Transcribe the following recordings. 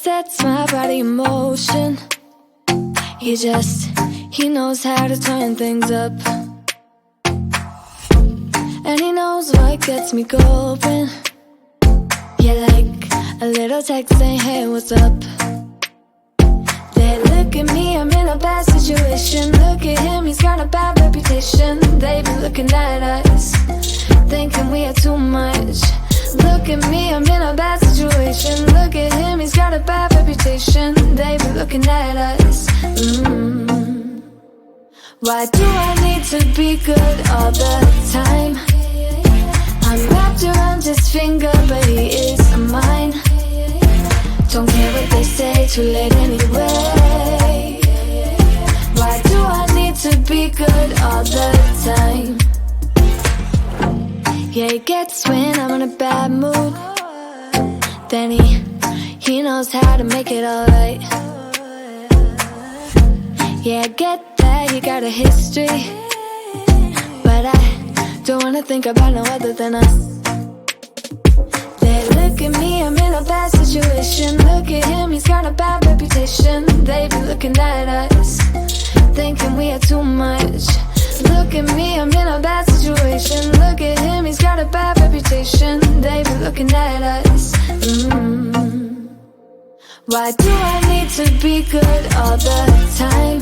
sets my body in motion. He knows how to turn things up. And he knows what gets me going. Yeah, like a little text saying, hey, what's up? They look at me, I'm in a bad situation. Look at him, he's got a bad reputation. They be looking at us, thinking we are too much. Look at me, I'm in a bad situation. Look at him, he's got a bad reputation. They be looking at us. Why do I need to be good all the time? I'm wrapped around his finger, but he is mine. Don't care what they say, too late anyway. Why do I need to be good all the time? Yeah, he gets when I'm in a bad mood. Then he knows how to make it alright. Yeah, I get that he got a history, but I don't wanna think about no other than us. They look at me, I'm in a bad situation. Look at him, he's got a bad reputation. They be looking at us, thinking we are too much. Look at me, I'm in a bad situation. Look at him, he's got a bad reputation. They be looking at us. Why do I need to be good all the time?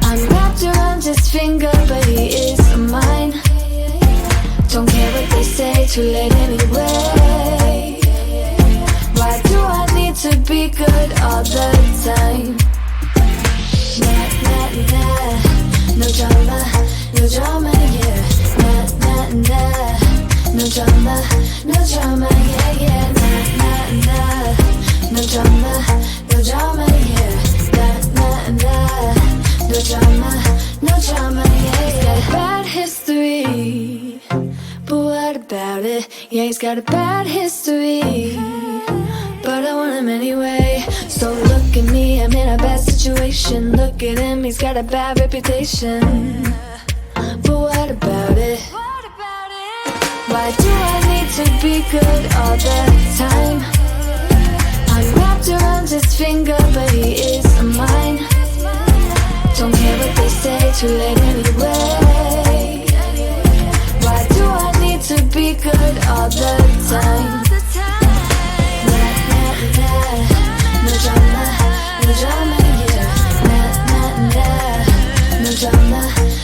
I'm wrapped around his finger, but he is mine. Don't care what they say, too late anyway. Why do I need to be good all the time? Nah, nah, nah. No drama, no drama, yeah. Nah, nah, nah. No drama, no drama, yeah, yeah. Nah, nah, nah. No drama, no drama, yeah. Nah, nah, nah. No drama, no drama, yeah, yeah. He's got a bad history, but what about it? Yeah, he's got a bad history, but I want him anyway. So look at me, I'm in a bad situation. Look at him, he's got a bad reputation, but what about it? Why do I need to be good all the time? I'm wrapped around his finger, but he is mine. Don't care what they say, too late anyway. Why do I need to be good all the time? Nah, nah, nah. No drama, no drama, yeah. Nah, nah, nah. No drama,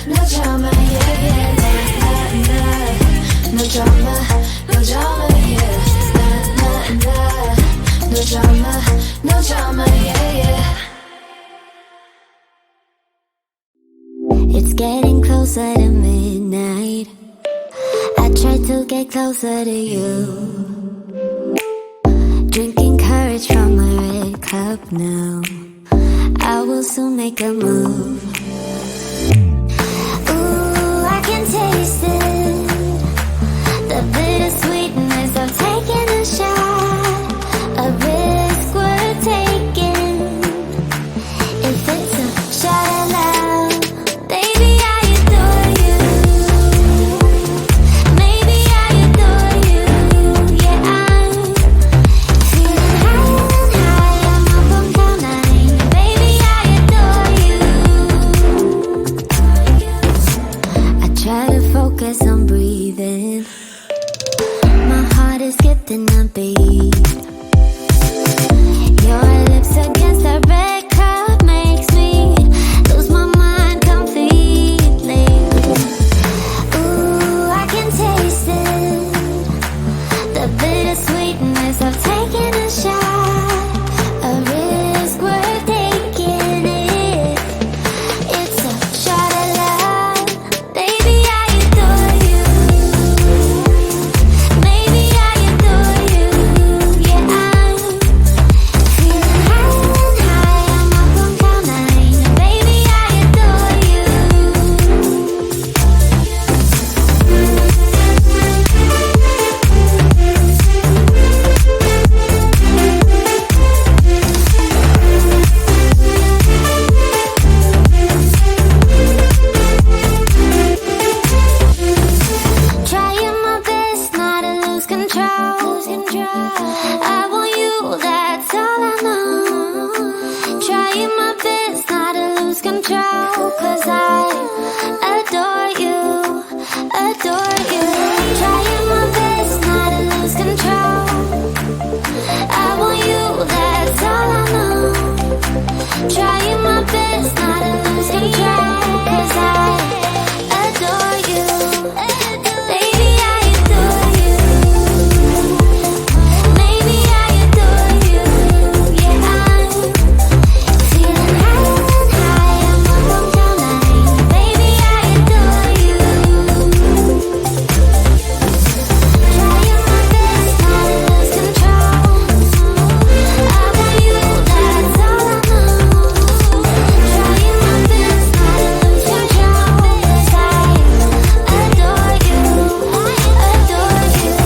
no drama, yeah, yeah. Nah, nah, nah. No drama, no drama, yeah. Nah, nah, nah. No drama, no drama, yeah, yeah. It's getting closer to midnight. I try to get closer to you. Drinking courage from my red cup now. I will soon make a move. Ooh, I can taste it. The bittersweetness of taking a shot. A risk worth taking. If it's a shot at love, baby, I adore you. Maybe I adore you. Yeah, I'm feeling high, I'm up on cloud nine. Baby, I adore you. I try to focus on breathing. My heart is skipping a beat. Your lips against the red cup makes me lose my mind completely. Ooh, I can taste it. The bittersweetness of taking a shot. A risk worth taking it. It's a shot at love. Baby, I adore you. 'cause I adore you, adore you. Trying my best not to lose control. I want you, that's all I know. Trying my best not to lose control, 'cause I adore you. Baby, I adore you. Maybe I adore you. Yeah, I'm feeling higher than high. I'm up on cloud nine. Baby, I adore you. Trying my best not to lose control. I want you, that's all I know. Trying my best not to lose control, 'cause I adore you, adore you.